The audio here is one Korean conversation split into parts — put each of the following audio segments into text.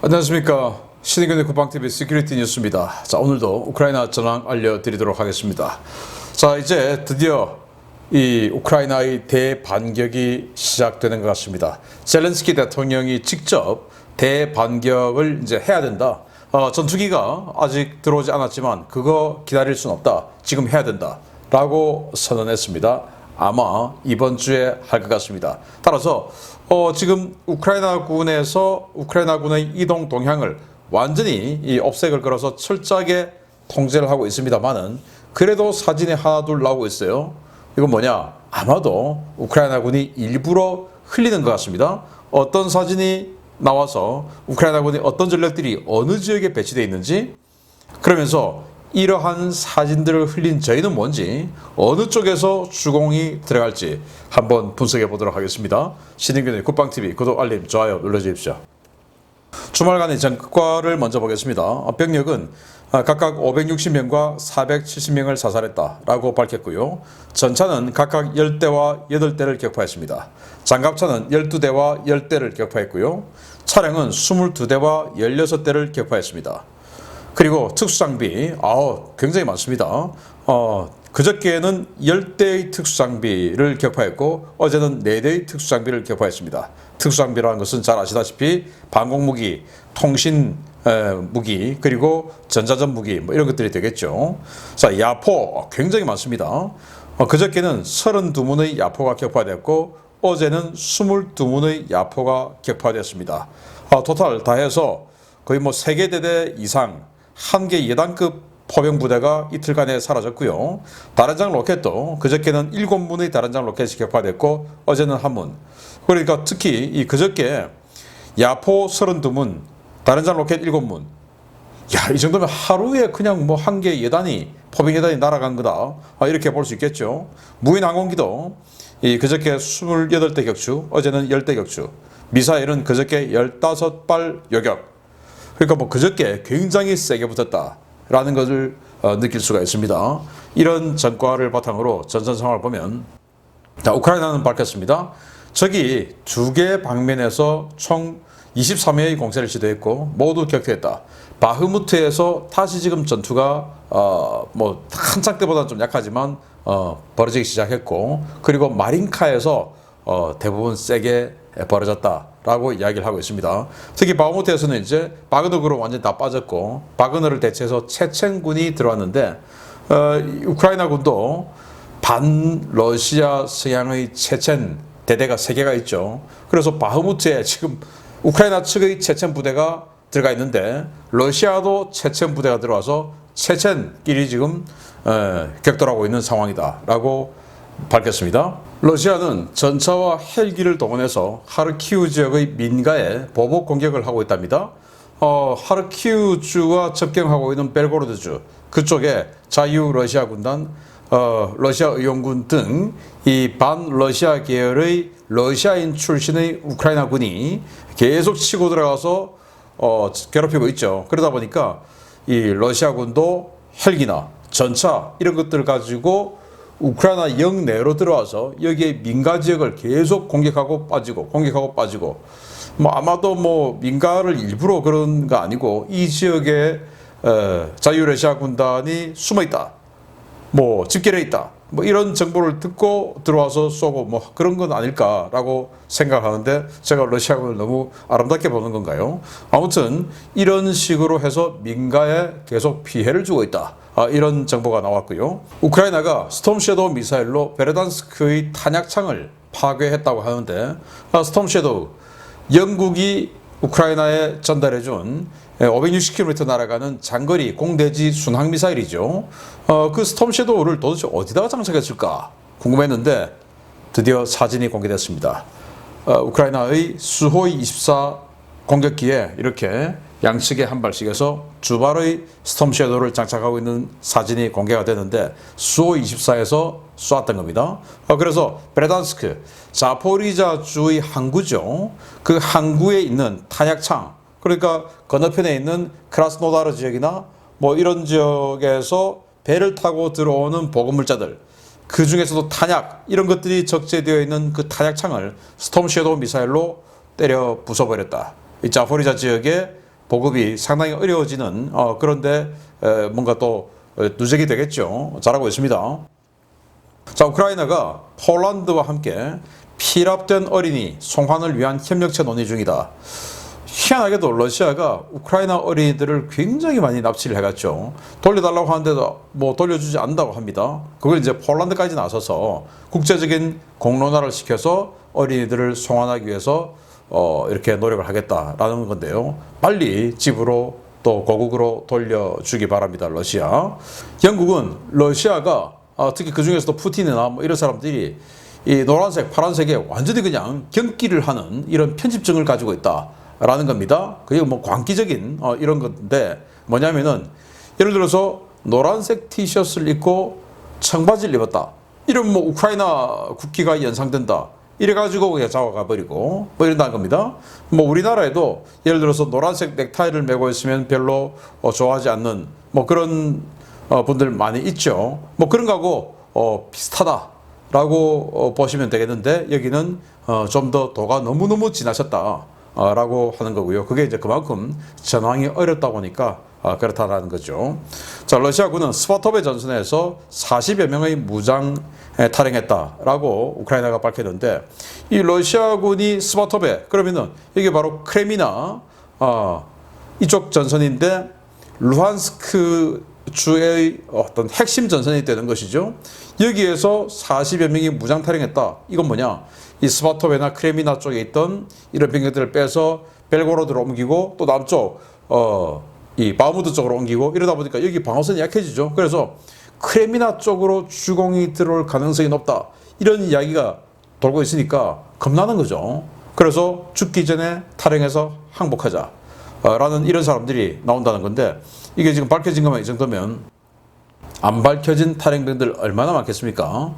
안녕하십니까. 신의균의 국방TV 시큐리티 뉴스입니다. 자, 오늘도 우크라이나 전황 알려드리도록 하겠습니다. 자, 이제 드디어 이 우크라이나의 대반격이 시작되는 것 같습니다. 젤렌스키 대통령이 직접 대반격을 이제 해야 된다. 전투기가 아직 들어오지 않았지만 그거 기다릴 순 없다. 지금 해야 된다. 라고 선언했습니다. 아마 이번 주에 할 것 같습니다. 따라서 지금 우크라이나 군의 이동 동향을 완전히 이 업색을 걸어서 철저하게 통제를 하고 있습니다만은 그래도 사진이 하나둘 나오고 있어요. 이건 뭐냐? 아마도 우크라이나 군이 일부러 흘리는 것 같습니다. 어떤 사진이 나와서 우크라이나 군이 어떤 전력들이 어느 지역에 배치되어 있는지, 그러면서 이러한 사진들을 흘린 저희는 뭔지, 어느 쪽에서 주공이 들어갈지 한번 분석해 보도록 하겠습니다. 신인균의 국방TV 구독, 알림, 좋아요 눌러주십시오. 주말간의 전과를 먼저 보겠습니다. 병력은 각각 560명과 470명을 사살했다라고 밝혔고요. 전차는 각각 10대와 8대를 격파했습니다. 장갑차는 12대와 10대를 격파했고요. 차량은 22대와 16대를 격파했습니다. 그리고 특수장비, 굉장히 많습니다. 그저께는 10대의 특수장비를 격파했고 어제는 4대의 특수장비를 격파했습니다. 특수장비라는 것은 잘 아시다시피 방공무기, 통신 무기, 그리고 전자전 무기 이런 것들이 되겠죠. 자, 야포 굉장히 많습니다. 그저께는 32문의 야포가 격파되었고 어제는 22문의 야포가 격파되었습니다. 토탈 다 해서 거의 3개 대대 이상, 1개 예단급 포병 부대가 이틀간에 사라졌고요. 다른장 로켓도 그저께는 7문의 다른장 로켓이 격파됐고 어제는 1문. 그러니까 특히 이 그저께 야포 32문, 다른장 로켓 7문. 야, 이 정도면 하루에 그냥 1개 예단이, 포병 예단이 날아간 거다. 이렇게 볼 수 있겠죠. 무인 항공기도 그저께 28대 격추, 어제는 10대 격추. 미사일은 그저께 15발 요격. 그러니까 그저께 굉장히 세게 붙었다라는 것을 느낄 수가 있습니다. 이런 전과를 바탕으로 전선 상황을 보면, 자, 우크라이나는 밝혔습니다. 적이 2개 방면에서 총 23회의 공세를 시도했고 모두 격퇴했다. 바흐무트에서 다시 지금 전투가 한창 때보다는 좀 약하지만 벌어지기 시작했고, 그리고 마린카에서 대부분 세게 벌어졌다라고 이야기를 하고 있습니다. 특히 바흐무트에서는 이제 바그너그로 완전히 다 빠졌고 바그너를 대체해서 체첸군이 들어왔는데 우크라이나 군도 반러시아 성향의 체첸 대대가 3개가 있죠. 그래서 바흐무트에 지금 우크라이나 측의 체첸 부대가 들어가 있는데 러시아도 체첸 부대가 들어와서 체첸끼리 지금 격돌하고 있는 상황이다라고 밝혔습니다. 러시아는 전차와 헬기를 동원해서 하르키우 지역의 민가에 보복 공격을 하고 있답니다. 하르키우주와 접경하고 있는 벨고로드주, 그쪽에 자유 러시아 군단, 러시아 의용군 등 이 반러시아 계열의 러시아인 출신의 우크라이나 군이 계속 치고 들어가서 괴롭히고 있죠. 그러다 보니까 이 러시아 군도 헬기나 전차 이런 것들을 가지고 우크라이나 영내로 들어와서 여기에 민가 지역을 계속 공격하고 빠지고 아마도 민가를 일부러 그런 거 아니고 이 지역에 자유러시아 군단이 숨어 있다, 집결해 있다, 이런 정보를 듣고 들어와서 쏘고 그런 건 아닐까라고 생각하는데, 제가 러시아군을 너무 아름답게 보는 건가요? 아무튼 이런 식으로 해서 민가에 계속 피해를 주고 있다. 이런 정보가 나왔고요. 우크라이나가 스톰 섀도우 미사일로 베르단스크의 탄약창을 파괴했다고 하는데, 스톰 섀도우, 영국이 우크라이나에 전달해준 560km 날아가는 장거리 공대지 순항 미사일이죠. 그 스톰 섀도우를 도대체 어디다가 장착했을까 궁금했는데 드디어 사진이 공개됐습니다. 우크라이나의 수호이 24 공격기에 이렇게 양측에 한 발씩 해서 두 발의 스톰 섀도우를 장착하고 있는 사진이 공개가 되는데 수호이 24에서 쏘았던 겁니다. 그래서 베르단스크, 자포리자주의 항구죠. 그 항구에 있는 탄약창, 그러니까 건너편에 있는 크라스노다르 지역이나 이런 지역에서 배를 타고 들어오는 보급물자들, 그 중에서도 탄약 이런 것들이 적재되어 있는 그 탄약창을 스톰 섀도우 미사일로 때려 부숴버렸다. 이 자포리자 지역에 보급이 상당히 어려워지는 그런데 뭔가 또 누적이 되겠죠. 잘하고 있습니다. 자, 우크라이나가 폴란드와 함께 피랍된 어린이 송환을 위한 협력체 논의 중이다. 희한하게도 러시아가 우크라이나 어린이들을 굉장히 많이 납치를 해갔죠. 돌려달라고 하는데도 뭐 돌려주지 않는다고 합니다. 그걸 이제 폴란드까지 나서서 국제적인 공론화를 시켜서 어린이들을 송환하기 위해서 이렇게 노력을 하겠다라는 건데요. 빨리 집으로 또 고국으로 돌려주기 바랍니다. 러시아. 영국은 러시아가 특히 그 중에서도 푸틴이나 뭐 이런 사람들이 이 노란색, 파란색에 완전히 그냥 경기를 하는 이런 편집증을 가지고 있다라는 겁니다. 그게 뭐 광기적인 이런 건데 뭐냐면은 예를 들어서 노란색 티셔츠를 입고 청바지를 입었다. 이러면 뭐 우크라이나 국기가 연상된다. 이래가지고 그냥 잡아가 버리고 뭐 이런다는 겁니다. 뭐 우리나라에도 예를 들어서 노란색 넥타이를 메고 있으면 별로 좋아하지 않는 뭐 그런 분들 많이 있죠. 뭐 그런 거하고 비슷하다라고 보시면 되겠는데 여기는 좀 더 도가 너무너무 지나셨다라고 하는 거고요. 그게 이제 그만큼 전황이 어렵다 보니까 그렇다라는 거죠. 자, 러시아군은 스바토베 전선에서 40여 명의 무장 탈행했다라고 우크라이나가 밝혔는데 이 러시아군이 스바토베 그러면은 이게 바로 크레미나 이쪽 전선인데 루한스크 주의 어떤 핵심 전선이 되는 것이죠. 여기에서 40여 명이 무장 탈행했다. 이건 뭐냐? 이 스바토베나 크레미나 쪽에 있던 이런 병력들을 빼서 벨고로드로 옮기고 또 남쪽 이 바흐무트 쪽으로 옮기고 이러다 보니까 여기 방어선이 약해지죠. 그래서 크레미나 쪽으로 주공이 들어올 가능성이 높다. 이런 이야기가 돌고 있으니까 겁나는 거죠. 그래서 죽기 전에 탈행해서 항복하자. 라는 이런 사람들이 나온다는 건데 이게 지금 밝혀진 것만 이 정도면 안 밝혀진 탈행병들 얼마나 많겠습니까?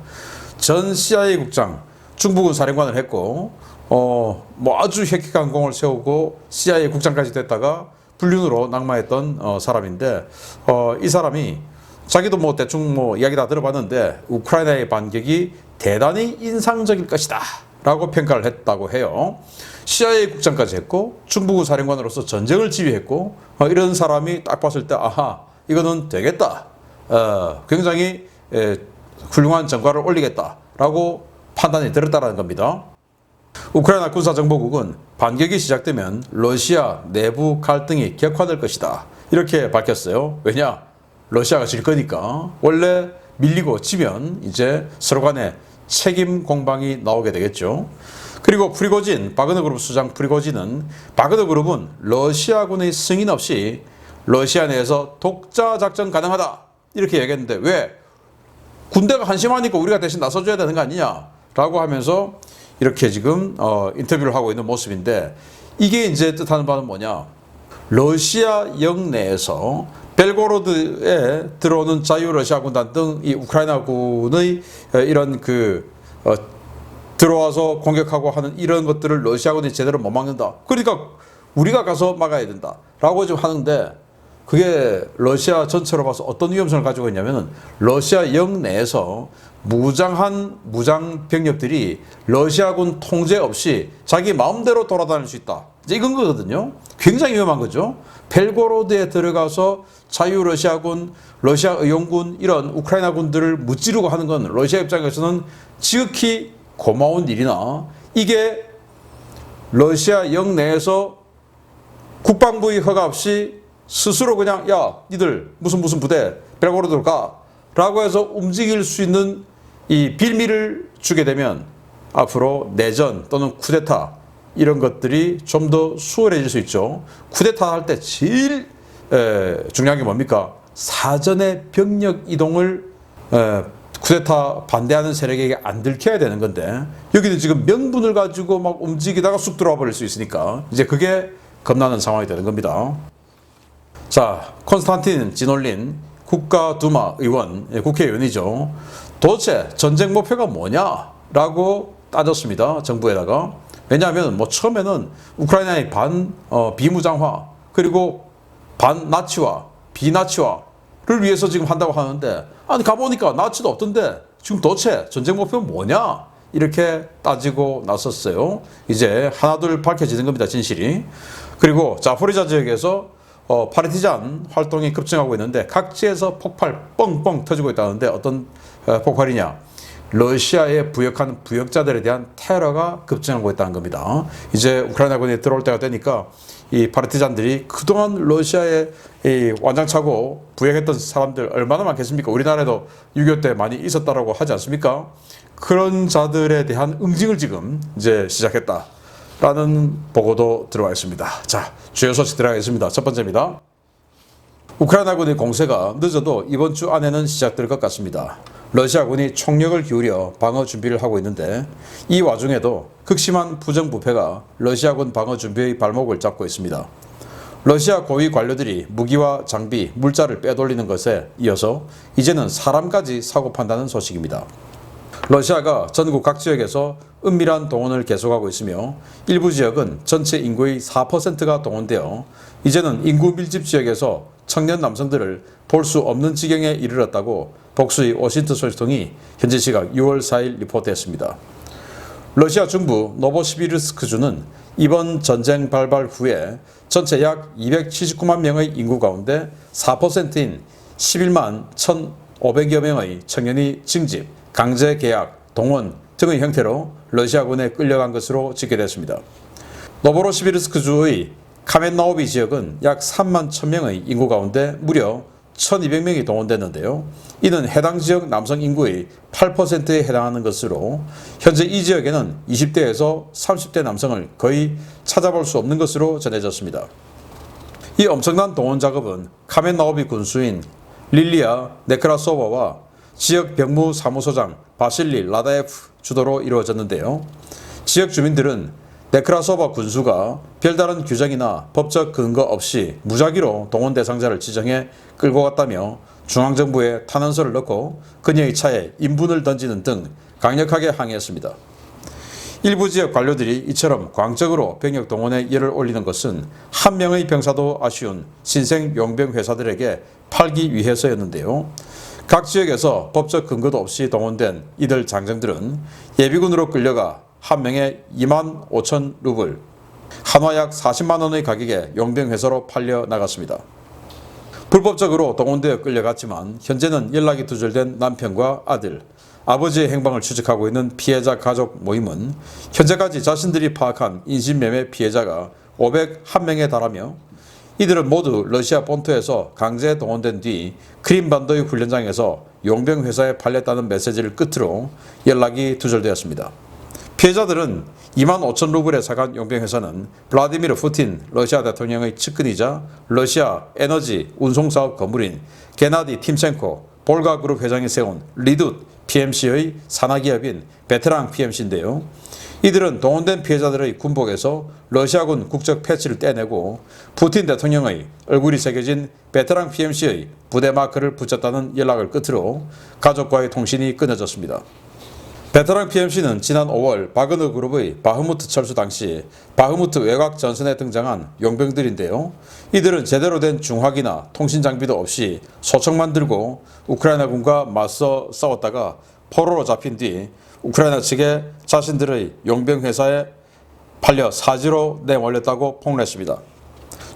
전 CIA 국장 중부군 사령관을 했고 뭐 아주 획기한 공을 세우고 CIA 국장까지 됐다가 불륜으로 낙마했던 사람인데 이 사람이 자기도 뭐 대충 뭐 이야기 다 들어봤는데 우크라이나의 반격이 대단히 인상적일 것이다 라고 평가를 했다고 해요. CIA 국장까지 했고 중부군 사령관으로서 전쟁을 지휘했고 이런 사람이 딱 봤을 때 아하 이거는 되겠다. 굉장히 훌륭한 전과를 올리겠다라고 판단이 들었다라는 겁니다. 우크라이나 군사정보국은 반격이 시작되면 러시아 내부 갈등이 격화될 것이다. 이렇게 밝혔어요. 왜냐? 러시아가 질 거니까. 원래 밀리고 지면 이제 서로 간에 책임 공방이 나오게 되겠죠. 그리고 프리고진, 바그너 그룹 수장 프리고진은 바그너 그룹은 러시아군의 승인 없이 러시아 내에서 독자 작전 가능하다. 이렇게 얘기했는데 왜? 군대가 한심하니까 우리가 대신 나서줘야 되는 거 아니냐? 라고 하면서 이렇게 지금 인터뷰를 하고 있는 모습인데 이게 이제 뜻하는 바는 뭐냐? 러시아 영내에서 벨고로드에 들어오는 자유러시아 군단 등 이 우크라이나군의 이런 들어와서 공격하고 하는 이런 것들을 러시아군이 제대로 못 막는다. 그러니까 우리가 가서 막아야 된다라고 좀 하는데 그게 러시아 전체로 봐서 어떤 위험성을 가지고 있냐면은 러시아 영내에서 무장 병력들이 러시아군 통제 없이 자기 마음대로 돌아다닐 수 있다. 이제 이건 거거든요. 굉장히 위험한 거죠. 벨고로드에 들어가서 자유러시아군, 러시아 의용군 이런 우크라이나 군들을 무찌르고 하는 건 러시아 입장에서는 지극히 고마운 일이나 이게 러시아 영내에서 국방부의 허가 없이 스스로 그냥 야 니들 무슨 부대 벨고로드로 가 라고 해서 움직일 수 있는 이 빌미를 주게 되면 앞으로 내전 또는 쿠데타 이런 것들이 좀 더 수월해질 수 있죠. 쿠데타 할 때 제일 중요한 게 뭡니까? 사전에 병력 이동을 쿠데타 반대하는 세력에게 안 들켜야 되는 건데 여기는 지금 명분을 가지고 막 움직이다가 쑥 들어와 버릴 수 있으니까 이제 그게 겁나는 상황이 되는 겁니다. 자, 콘스탄틴 지놀린 국가두마 의원, 국회의원이죠. 도대체 전쟁 목표가 뭐냐라고 따졌습니다. 정부에다가. 왜냐하면 뭐 처음에는 우크라이나의 비무장화 그리고 반나치화, 비나치화를 위해서 지금 한다고 하는데 아니 가보니까 나치도 없던데 지금 도대체 전쟁 목표는 뭐냐? 이렇게 따지고 나섰어요. 이제 하나둘 밝혀지는 겁니다. 진실이. 그리고 자포리자 지역에서 파르티잔 활동이 급증하고 있는데 각지에서 폭발 뻥뻥 터지고 있다는데 어떤 폭발이냐? 러시아에 부역한 부역자들에 대한 테러가 급증하고 있다는 겁니다. 이제 우크라이나군이 들어올 때가 되니까 이 파르티잔들이 그동안 러시아에 완장차고 부역했던 사람들 얼마나 많겠습니까? 우리나라에도 6.25 때 많이 있었다라고 하지 않습니까? 그런 자들에 대한 응징을 지금 이제 시작했다라는 보고도 들어와 있습니다. 자, 주요 소식 들어가겠습니다. 첫 번째입니다. 우크라이나군의 공세가 늦어도 이번 주 안에는 시작될 것 같습니다. 러시아군이 총력을 기울여 방어 준비를 하고 있는데 이 와중에도 극심한 부정부패가 러시아군 방어 준비의 발목을 잡고 있습니다. 러시아 고위 관료들이 무기와 장비, 물자를 빼돌리는 것에 이어서 이제는 사람까지 사고 판다는 소식입니다. 러시아가 전국 각 지역에서 은밀한 동원을 계속하고 있으며 일부 지역은 전체 인구의 4%가 동원되어 이제는 인구 밀집 지역에서 청년 남성들을 볼 수 없는 지경에 이르렀다고 복수의 워싱턴 소식통이 현지 시각 6월 4일 리포트했습니다. 러시아 중부 노보시비르스크주는 이번 전쟁 발발 후에 전체 약 279만 명의 인구 가운데 4%인 11만 1,500여 명의 청년이 징집, 강제 계약, 동원 등의 형태로 러시아군에 끌려간 것으로 집계됐습니다. 노보로시비르스크주의 카멘나오비 지역은 약 3만 1,000명의 인구 가운데 무려 1,200명이 동원됐는데요. 이는 해당 지역 남성 인구의 8%에 해당하는 것으로 현재 이 지역에는 20대에서 30대 남성을 거의 찾아볼 수 없는 것으로 전해졌습니다. 이 엄청난 동원 작업은 카멘나오비 군수인 릴리아 네크라소바와 지역 병무 사무소장 바실리 라다예프 주도로 이루어졌는데요. 지역 주민들은 네크라소바 군수가 별다른 규정이나 법적 근거 없이 무작위로 동원 대상자를 지정해 끌고 갔다며 중앙정부에 탄원서를 넣고 그녀의 차에 인분을 던지는 등 강력하게 항의했습니다. 일부 지역 관료들이 이처럼 광적으로 병력 동원에 열을 올리는 것은 한 명의 병사도 아쉬운 신생 용병 회사들에게 팔기 위해서였는데요. 각 지역에서 법적 근거도 없이 동원된 이들 장정들은 예비군으로 끌려가 한 명에 2만 5천 루블, 한화 약 40만 원의 가격에 용병회사로 팔려 나갔습니다. 불법적으로 동원되어 끌려갔지만 현재는 연락이 두절된 남편과 아들, 아버지의 행방을 추적하고 있는 피해자 가족 모임은 현재까지 자신들이 파악한 인신매매 피해자가 501명에 달하며 이들은 모두 러시아 본토에서 강제 동원된 뒤 크림반도의 훈련장에서 용병회사에 팔렸다는 메시지를 끝으로 연락이 두절되었습니다. 피해자들은 2만 5천 루블에 사간 용병회사는 블라디미르 푸틴 러시아 대통령의 측근이자 러시아 에너지 운송사업 건물인 게나디 팀첸코 볼가그룹 회장이 세운 리둣 PMC의 산하기업인 베테랑 PMC인데요. 이들은 동원된 피해자들의 군복에서 러시아군 국적 패치를 떼내고 푸틴 대통령의 얼굴이 새겨진 베테랑 PMC의 부대 마크를 붙였다는 연락을 끝으로 가족과의 통신이 끊어졌습니다. 베테랑 PMC는 지난 5월 바그너 그룹의 바흐무트 철수 당시 바흐무트 외곽 전선에 등장한 용병들인데요. 이들은 제대로 된 중화기나 통신 장비도 없이 소총만 들고 우크라이나군과 맞서 싸웠다가 포로로 잡힌 뒤 우크라이나 측에 자신들의 용병회사에 팔려 사지로 내몰렸다고 폭로했습니다.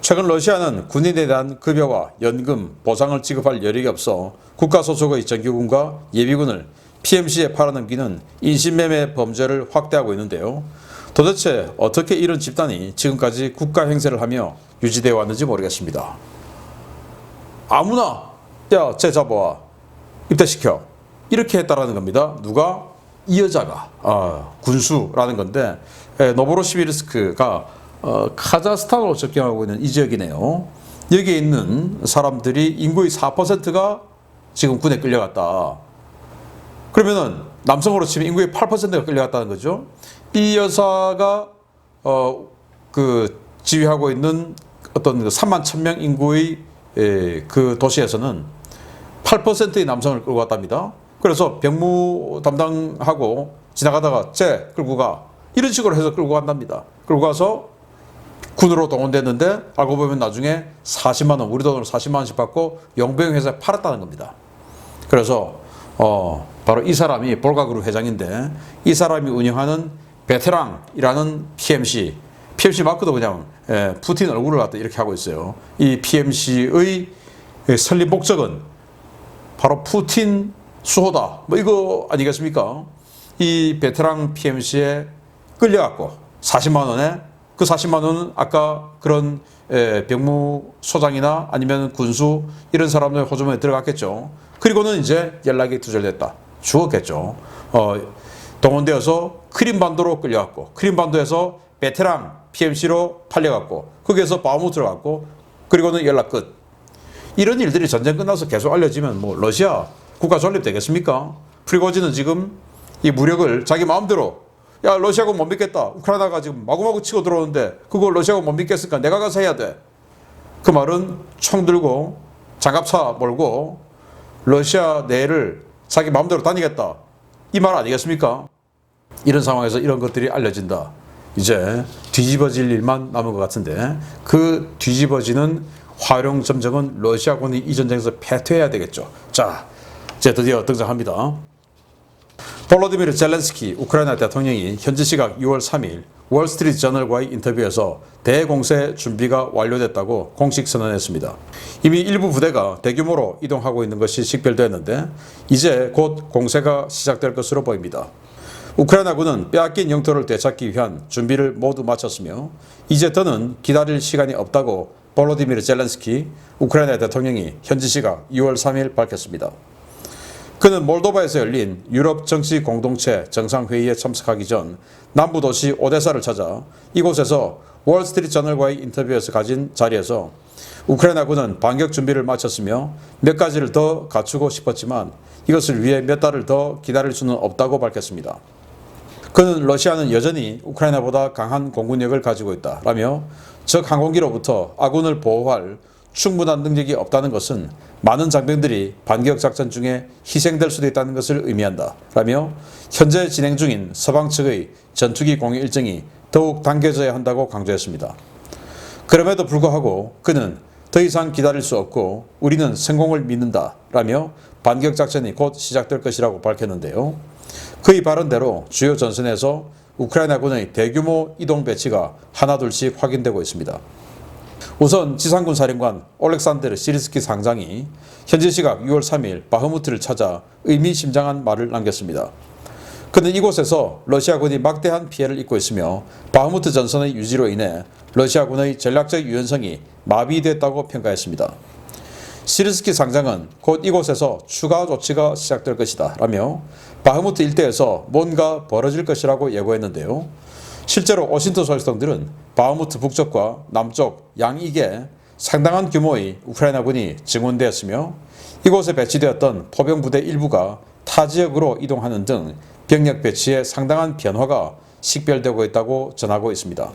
최근 러시아는 군인에 대한 급여와 연금, 보상을 지급할 여력이 없어 국가 소속의 정규군과 예비군을 PMC에 팔아넘기는 인신매매 범죄를 확대하고 있는데요. 도대체 어떻게 이런 집단이 지금까지 국가 행세를 하며 유지되어 왔는지 모르겠습니다. 아무나 야, 쟤 잡아와 입대시켜 이렇게 했다라는 겁니다. 누가? 이 여자가 군수라는 건데 노보로시비르스크가 카자흐스탄으로 접경하고 있는 이 지역이네요. 여기에 있는 사람들이 인구의 4%가 지금 군에 끌려갔다. 그러면은 남성으로 치면 인구의 8%가 끌려갔다는 거죠. 이 여사가 지휘하고 있는 어떤 3만 1,000명 인구의 그 도시에서는 8%의 남성을 끌고 갔답니다. 그래서 병무 담당하고 지나가다가 쟤 끌고 가 이런 식으로 해서 끌고 간답니다. 끌고 가서 군으로 동원됐는데 알고 보면 나중에 40만 원, 우리 돈으로 40만 원씩 받고 용병회사에 팔았다는 겁니다. 그래서 바로 이 사람이 볼가그룹 회장인데 이 사람이 운영하는 베테랑이라는 PMC, PMC 마크도 그냥 푸틴 얼굴을 갖다 이렇게 하고 있어요. 이 PMC의 설립 목적은 바로 푸틴 수호다. 뭐 이거 아니겠습니까? 이 베테랑 PMC에 끌려갖고 40만 원에 그 40만 원은 아까 그런 병무소장이나 아니면 군수 이런 사람들 호주머니에 들어갔겠죠. 그리고는 이제 연락이 두절됐다. 죽었겠죠. 동원되어서 크림반도로 끌려갔고 크림반도에서 베테랑 PMC로 팔려갔고 거기에서 바흐무트로 갔고 그리고는 연락 끝. 이런 일들이 전쟁 끝나서 계속 알려지면 뭐 러시아 국가 존립 되겠습니까? 프리고진은 지금 이 무력을 자기 마음대로 야 러시아군 못 믿겠다. 우크라이나가 지금 마구마구 치고 들어오는데 그걸 러시아군 못 믿겠으니까 내가 가서 해야 돼. 그 말은 총 들고 장갑차 몰고 러시아 내를 자기 마음대로 다니겠다. 이 말 아니겠습니까? 이런 상황에서 이런 것들이 알려진다. 이제 뒤집어질 일만 남은 것 같은데 그 뒤집어지는 활용 점정은 러시아군이 이 전쟁에서 패퇴해야 되겠죠. 자, 이제 드디어 등장합니다. 볼로디미르 젤렌스키 우크라이나 대통령이 현지 시각 6월 3일 월스트리트 저널과의 인터뷰에서 대공세 준비가 완료됐다고 공식 선언했습니다. 이미 일부 부대가 대규모로 이동하고 있는 것이 식별됐는데 이제 곧 공세가 시작될 것으로 보입니다. 우크라이나군은 빼앗긴 영토를 되찾기 위한 준비를 모두 마쳤으며 이제 더는 기다릴 시간이 없다고 볼로디미르 젤렌스키 우크라이나 대통령이 현지 시각 6월 3일 밝혔습니다. 그는 몰도바에서 열린 유럽 정치 공동체 정상회의에 참석하기 전 남부 도시 오데사를 찾아 이곳에서 월스트리트 저널과의 인터뷰에서 가진 자리에서 우크라이나군은 반격 준비를 마쳤으며 몇 가지를 더 갖추고 싶었지만 이것을 위해 몇 달을 더 기다릴 수는 없다고 밝혔습니다. 그는 러시아는 여전히 우크라이나보다 강한 공군력을 가지고 있다라며 적 항공기로부터 아군을 보호할 충분한 능력이 없다는 것은 많은 장병들이 반격 작전 중에 희생될 수도 있다는 것을 의미한다 라며 현재 진행 중인 서방 측의 전투기 공유 일정이 더욱 당겨져야 한다고 강조했습니다. 그럼에도 불구하고 그는 더 이상 기다릴 수 없고 우리는 성공을 믿는다 라며 반격 작전이 곧 시작될 것이라고 밝혔는데요. 그의 발언대로 주요 전선에서 우크라이나군의 대규모 이동 배치가 하나둘씩 확인되고 있습니다. 우선 지상군 사령관 올렉산드르 시리스키 상장이 현지 시각 6월 3일 바흐무트를 찾아 의미심장한 말을 남겼습니다. 그는 이곳에서 러시아군이 막대한 피해를 입고 있으며 바흐무트 전선의 유지로 인해 러시아군의 전략적 유연성이 마비됐다고 평가했습니다. 시리스키 상장은 곧 이곳에서 추가 조치가 시작될 것이다 라며 바흐무트 일대에서 뭔가 벌어질 것이라고 예고했는데요. 실제로 워싱턴 소식통들은 바흐무트 북쪽과 남쪽 양익에 상당한 규모의 우크라이나군이 증원되었으며 이곳에 배치되었던 포병부대 일부가 타 지역으로 이동하는 등 병력 배치에 상당한 변화가 식별되고 있다고 전하고 있습니다.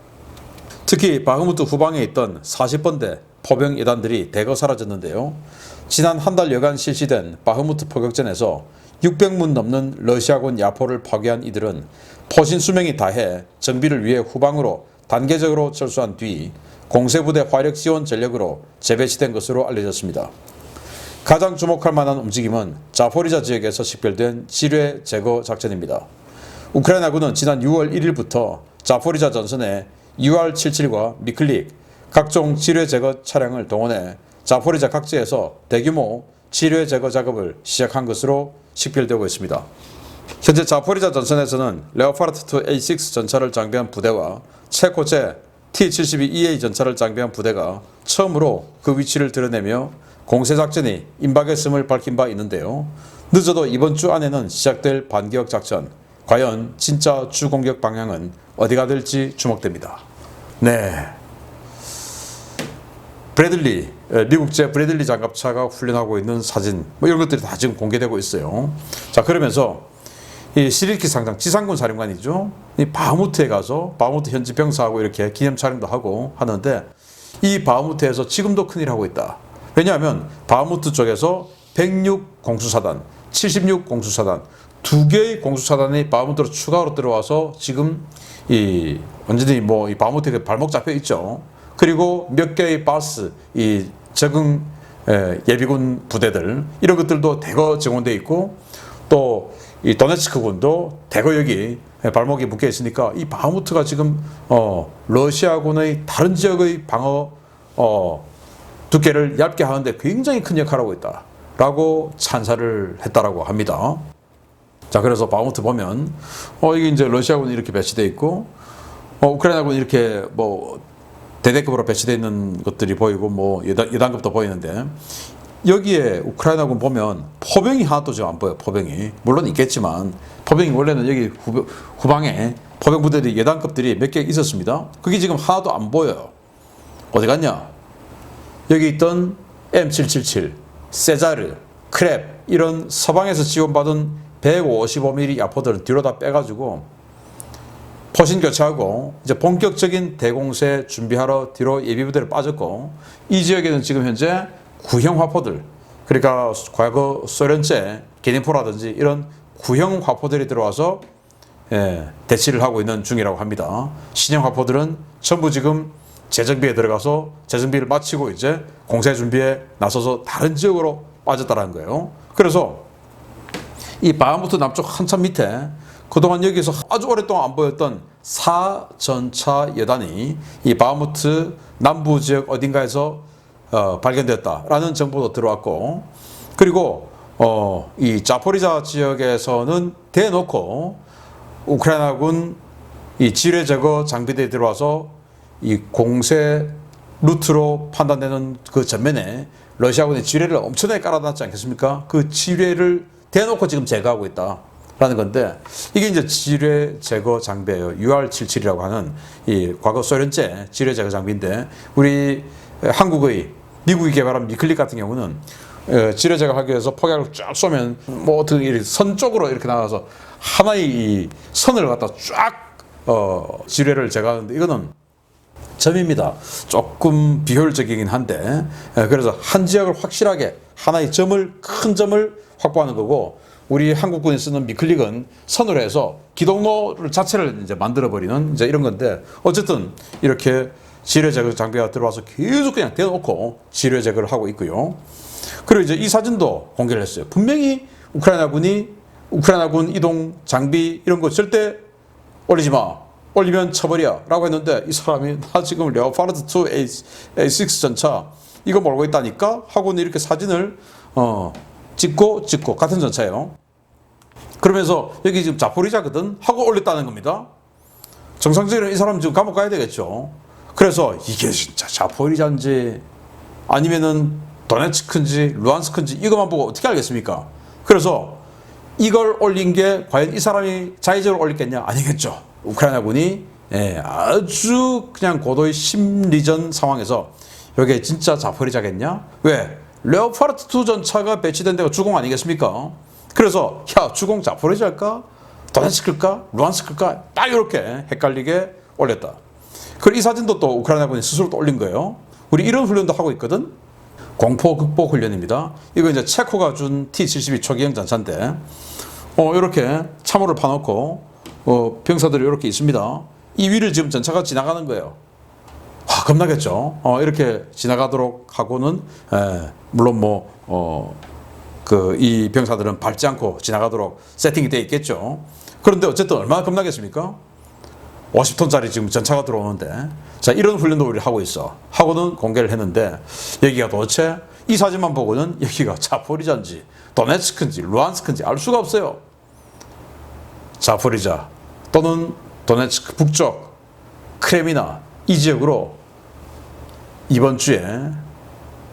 특히 바흐무트 후방에 있던 40번대 포병 예단들이 대거 사라졌는데요. 지난 한 달여간 실시된 바흐무트 포격전에서 600문 넘는 러시아군 야포를 파괴한 이들은 포신 수명이 다해 정비를 위해 후방으로 단계적으로 철수한 뒤 공세부대 화력 지원 전력으로 재배치된 것으로 알려졌습니다. 가장 주목할 만한 움직임은 자포리자 지역에서 식별된 지뢰 제거 작전입니다. 우크라이나군은 지난 6월 1일부터 자포리자 전선에 UR-77과 미클릭 각종 지뢰 제거 차량을 동원해 자포리자 각지에서 대규모 지뢰 제거 작업을 시작한 것으로 식별되고 있습니다. 현재 자포리자 전선에서는 레오파르트 2 A6 전차를 장비한 부대와 체코제 T-72EA 전차를 장비한 부대가 처음으로 그 위치를 드러내며 공세작전이 임박했음을 밝힌 바 있는데요. 늦어도 이번 주 안에는 시작될 반격 작전, 과연 진짜 주공격 방향은 어디가 될지 주목됩니다. 네, 브래들리, 미국제 브래들리 장갑차가 훈련하고 있는 사진, 뭐 이런 것들이 다 지금 공개되고 있어요. 자, 그러면서 이 시리키 상장, 지상군 사령관이죠. 이 바흐무트에 가서 바흐무트 현지 병사하고 이렇게 기념 촬영도 하고 하는데 이 바흐무트에서 지금도 큰일 하고 있다. 왜냐하면 바흐무트 쪽에서 106 공수사단, 76 공수사단, 두 개의 공수사단이 바흐무트로 추가로 들어와서 지금 이 완전히 뭐 이 바흐무트에 발목 잡혀 있죠. 그리고 몇 개의 바스, 이 적응 예비군 부대들 이런 것들도 대거 증원되어 있고 또 이 도네츠크군도 대거 여기 발목이 묶여 있으니까 이 바흐무트가 지금 러시아군의 다른 지역의 방어 두께를 얇게 하는데 굉장히 큰 역할을 하고 있다라고 찬사를 했다라고 합니다. 자, 그래서 바흐무트 보면 이게 이제 러시아군이 이렇게 배치되어 있고 우크라이나군이 이렇게 뭐 대대급으로 배치되어 있는 것들이 보이고 뭐 여단급도 보이는데, 여기에 우크라이나군 보면 포병이 하나도 지금 안 보여요. 포병이 물론 있겠지만 포병이 원래는 여기 후방에 포병 부대들이 여단급들이 몇 개 있었습니다. 그게 지금 하나도 안 보여요. 어디 갔냐? 여기 있던 M777, 세자르, 크랩 이런 서방에서 지원받은 155mm 야포들은 뒤로 다 빼가지고 포신 교체하고 이제 본격적인 대공세 준비하러 뒤로 예비부대를 빠졌고, 이 지역에는 지금 현재 구형 화포들, 그러니까 과거 소련제 게니포라든지 이런 구형 화포들이 들어와서 대치를 하고 있는 중이라고 합니다. 신형 화포들은 전부 지금 재정비에 들어가서 재정비를 마치고 이제 공세 준비에 나서서 다른 지역으로 빠졌다는 거예요. 그래서 이 바흐무트 남쪽 한참 밑에 그동안 여기서 아주 오랫동안 안 보였던 4전차 여단이 이 바흐무트 남부 지역 어딘가에서 발견됐다라는 정보도 들어왔고, 그리고 이 자포리자 지역에서는 대놓고 우크라이나군 이 지뢰 제거 장비대에 들어와서 이 공세 루트로 판단되는 그 전면에 러시아군이 지뢰를 엄청나게 깔아놨지 않겠습니까? 그 지뢰를 대놓고 지금 제거하고 있다라는 건데, 이게 이제 지뢰 제거 장비예요. UR-77이라고 하는 이 과거 소련제 지뢰 제거 장비인데, 우리 한국의 미국이 개발한 미클릭 같은 경우는 지뢰 제거하기 위해서 폭약을 쫙 쏘면 뭐 어떻게 선 쪽으로 이렇게 나가서 하나의 이 선을 갖다 쫙 지뢰를 제거하는데, 이거는 점입니다. 조금 비효율적이긴 한데, 그래서 한 지역을 확실하게 하나의 큰 점을 확보하는 거고, 우리 한국군이 쓰는 미클릭은 선으로 해서 기동로를 자체를 이제 만들어 버리는 이제 이런 건데, 어쨌든 이렇게 지뢰 제거 장비가 들어와서 계속 그냥 대놓고 지뢰 제거를 하고 있고요. 그리고 이제 이 사진도 공개를 했어요. 분명히 우크라이나군 이동 장비 이런 거 절대 올리지 마. 올리면 처벌이야 라고 했는데, 이 사람이 나 지금 레오파르트 2 A6 전차 이거 몰고 있다니까 하고는 이렇게 사진을 찍고 같은 전차예요. 그러면서 여기 지금 자포리자거든 하고 올렸다는 겁니다. 정상적으로 이 사람 지금 감옥 가야 되겠죠. 그래서 이게 진짜 자포리자인지 아니면은 도네츠크인지 루안스크인지 이것만 보고 어떻게 알겠습니까? 그래서 이걸 올린 게 과연 이 사람이 자의적으로 올렸겠냐? 아니겠죠. 우크라이나군이 아주 그냥 고도의 심리전 상황에서 이게 진짜 자포리자겠냐? 왜? 레오파르트 2 전차가 배치된 데가 주공 아니겠습니까? 그래서 야, 주공 자포리자일까? 도네츠크일까? 루안스크일까? 딱 이렇게 헷갈리게 올렸다. 그리고 이 사진도 또 우크라이나군이 스스로 또 올린 거예요. 우리 이런 훈련도 하고 있거든. 공포 극복 훈련입니다. 이거 이제 체코가 준 T-72 초기형 전차인데, 이렇게 참호를 파놓고 병사들이 이렇게 있습니다. 이 위를 지금 전차가 지나가는 거예요. 와, 겁나겠죠. 이렇게 지나가도록 하고는 물론 이 병사들은 밟지 않고 지나가도록 세팅이 되어 있겠죠. 그런데 어쨌든 얼마나 겁나겠습니까? 50톤짜리 지금 전차가 들어오는데, 자, 이런 훈련도 우리 하고 있어. 하고는 공개를 했는데, 여기가 도대체 이 사진만 보고는 여기가 자포리자인지 도네츠크인지 루안스크인지 알 수가 없어요. 자포리자 또는 도네츠크 북쪽 크레미나 이 지역으로 이번 주에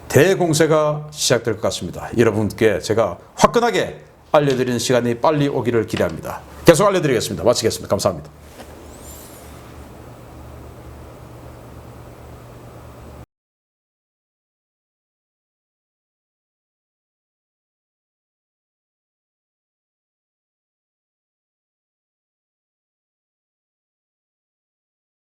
대공세가 시작될 것 같습니다. 여러분께 제가 화끈하게 알려드리는 시간이 빨리 오기를 기대합니다. 계속 알려드리겠습니다. 마치겠습니다. 감사합니다.